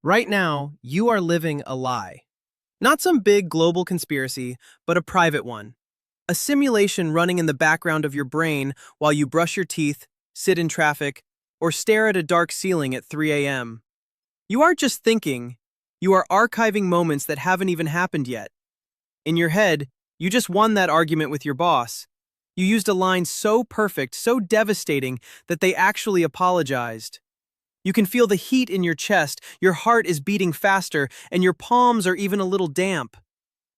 Right now, you are living a lie. Not some big global conspiracy, but a private one. A simulation running in the background of your brain while you brush your teeth, sit in traffic, or stare at a dark ceiling at 3 a.m. You aren't just thinking, you are archiving moments that haven't even happened yet. In your head, you just won that argument with your boss. You used a line so perfect, so devastating, that they actually apologized. You can feel the heat in your chest, your heart is beating faster, and your palms are even a little damp.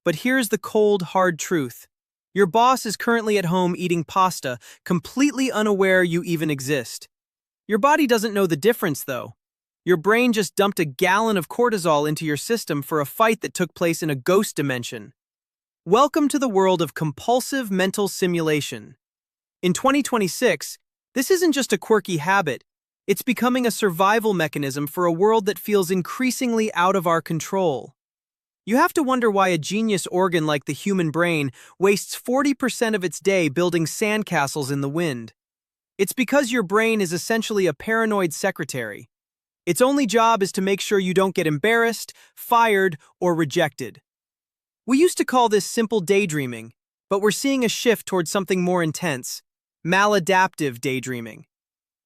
But here's the cold, hard truth. Your boss is currently at home eating pasta, completely unaware you even exist. Your body doesn't know the difference, though. Your brain just dumped a gallon of cortisol into your system for a fight that took place in a ghost dimension. Welcome to the world of compulsive mental simulation. In 2026, this isn't just a quirky habit. It's becoming a survival mechanism for a world that feels increasingly out of our control. You have to wonder why a genius organ like the human brain wastes 40% of its day building sandcastles in the wind. It's because your brain is essentially a paranoid secretary. Its only job is to make sure you don't get embarrassed, fired, or rejected. We used to call this simple daydreaming, but we're seeing a shift towards something more intense: maladaptive daydreaming.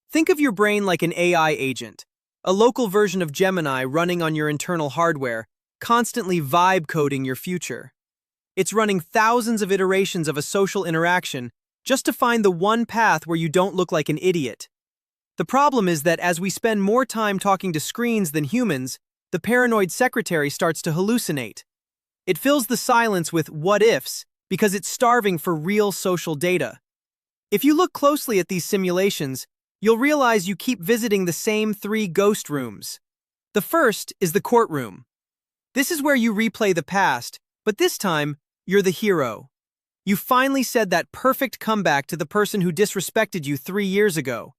Think of your brain like an AI agent, a local version of Gemini running on your internal hardware, constantly vibe coding your future. It's running thousands of iterations of a social interaction just to find the one path where you don't look like an idiot. The problem is that as we spend more time talking to screens than humans, the paranoid secretary starts to hallucinate. It fills the silence with what-ifs because it's starving for real social data. If you look closely at these simulations, you'll realize you keep visiting the same 3 ghost rooms. The first is the courtroom. This is where you replay the past, but this time, you're the hero. You finally said that perfect comeback to the person who disrespected you 3 years ago.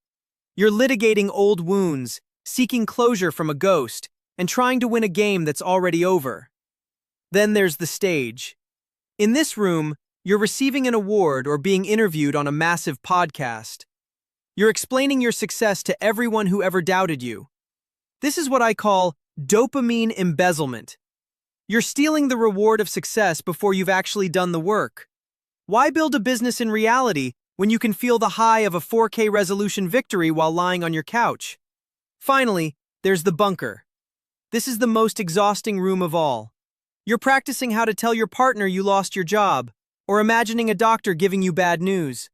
You're litigating old wounds, seeking closure from a ghost, and trying to win a game that's already over. Then there's the stage. In this room, you're receiving an award or being interviewed on a massive podcast. You're explaining your success to everyone who ever doubted you. This is what I call dopamine embezzlement. You're stealing the reward of success before you've actually done the work. Why build a business in reality when you can feel the high of a 4K resolution victory while lying on your couch? Finally, there's the bunker. This is the most exhausting room of all. You're practicing how to tell your partner you lost your job, or imagining a doctor giving you bad news.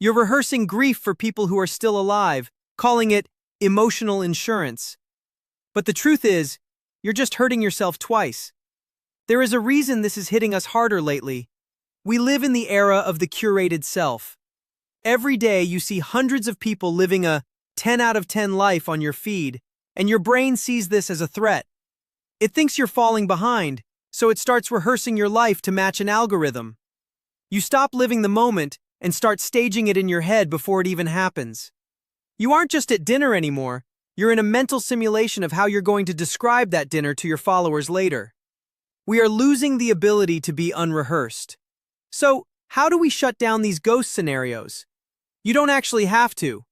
You're rehearsing grief for people who are still alive, calling it emotional insurance. But the truth is, you're just hurting yourself twice. There is a reason this is hitting us harder lately. We live in the era of the curated self. Every day you see hundreds of people living a 10 out of 10 life on your feed, and your brain sees this as a threat. It thinks you're falling behind, so it starts rehearsing your life to match an algorithm. You stop living the moment and start staging it in your head before it even happens. You aren't just at dinner anymore, you're in a mental simulation of how you're going to describe that dinner to your followers later. We are losing the ability to be unrehearsed. So, how do we shut down these ghost scenarios? You don't actually have to.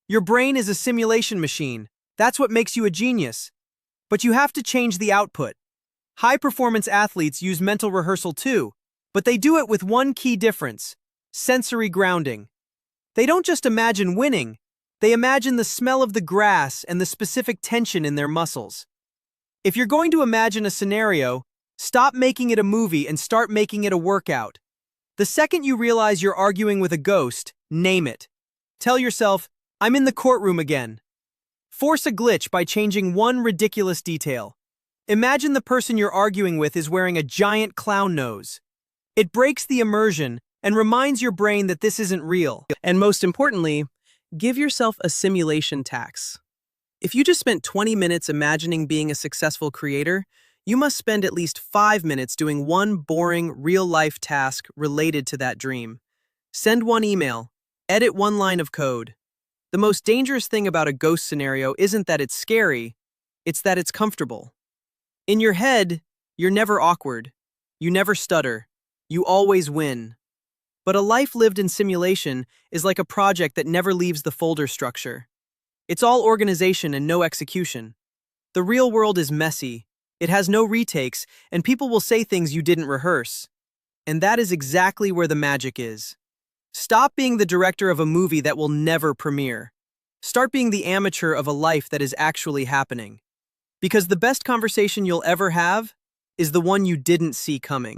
Your brain is a simulation machine. That's what makes you a genius. But you have to change the output. High-performance athletes use mental rehearsal too, but they do it with one key difference: sensory grounding. They don't just imagine winning, they imagine the smell of the grass and the specific tension in their muscles. If you're going to imagine a scenario, stop making it a movie and start making it a workout. The second you realize you're arguing with a ghost, name it. Tell yourself, I'm in the courtroom again. Force a glitch by changing one ridiculous detail. Imagine the person you're arguing with is wearing a giant clown nose. It breaks the immersion and reminds your brain that this isn't real. And most importantly, give yourself a simulation tax. If you just spent 20 minutes imagining being a successful creator, you must spend at least 5 minutes doing one boring, real-life task related to that dream. Send one email. Edit one line of code. The most dangerous thing about a ghost scenario isn't that it's scary, it's that it's comfortable. In your head, you're never awkward. You never stutter. You always win. But a life lived in simulation is like a project that never leaves the folder structure. It's all organization and no execution. The real world is messy. It has no retakes, and people will say things you didn't rehearse. And that is exactly where the magic is. Stop being the director of a movie that will never premiere. Start being the amateur of a life that is actually happening. Because the best conversation you'll ever have is the one you didn't see coming.